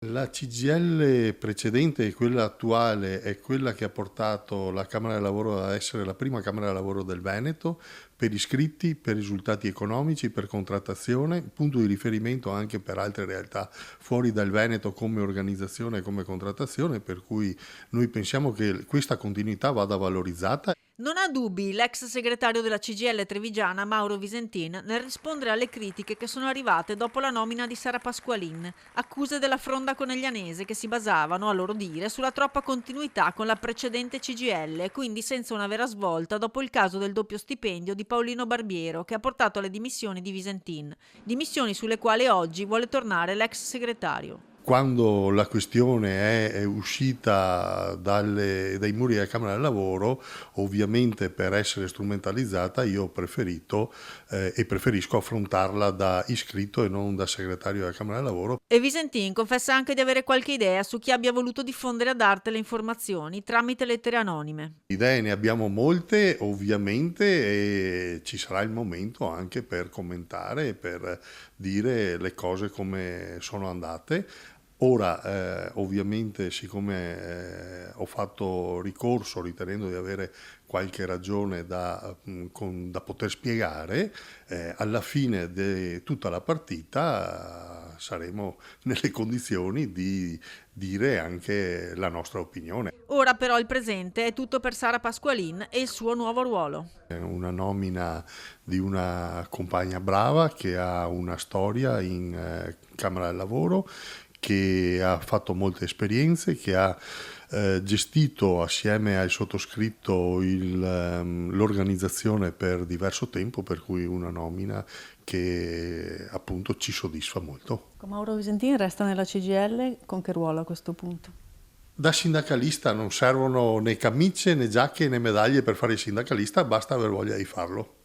La CGIL precedente e quella attuale è quella che ha portato la Camera del Lavoro a essere la prima Camera del Lavoro del Veneto per iscritti, per risultati economici, per contrattazione, punto di riferimento anche per altre realtà fuori dal Veneto come organizzazione e come contrattazione, per cui noi pensiamo che questa continuità vada valorizzata. Non ha dubbi l'ex segretario della CGIL trevigiana Mauro Visentin nel rispondere alle critiche che sono arrivate dopo la nomina di Sara Pasqualin, accuse della fronda coneglianese che si basavano, a loro dire, sulla troppa continuità con la precedente CGIL e quindi senza una vera svolta dopo il caso del doppio stipendio di Paolino Barbiero che ha portato alle dimissioni di Visentin, dimissioni sulle quali oggi vuole tornare l'ex segretario. Quando la questione è uscita dai muri della Camera del Lavoro, ovviamente per essere strumentalizzata io ho preferito e preferisco affrontarla da iscritto e non da segretario della Camera del Lavoro. E Visentin confessa anche di avere qualche idea su chi abbia voluto diffondere ad arte le informazioni tramite lettere anonime. Idee ne abbiamo molte, ovviamente, e ci sarà il momento anche per commentare e per dire le cose come sono andate. Ora, ovviamente, siccome ho fatto ricorso ritenendo di avere qualche ragione da poter spiegare, alla fine di tutta la partita saremo nelle condizioni di dire anche la nostra opinione. Ora però il presente è tutto per Sara Pasqualin e il suo nuovo ruolo. È una nomina di una compagna brava che ha una storia in Camera del Lavoro, che ha fatto molte esperienze, che ha gestito assieme al sottoscritto l'organizzazione per diverso tempo, per cui una nomina che appunto ci soddisfa molto. Con Mauro Visentin resta nella CGIL, con che ruolo a questo punto? Da sindacalista non servono né camicie né giacche né medaglie per fare il sindacalista, basta aver voglia di farlo.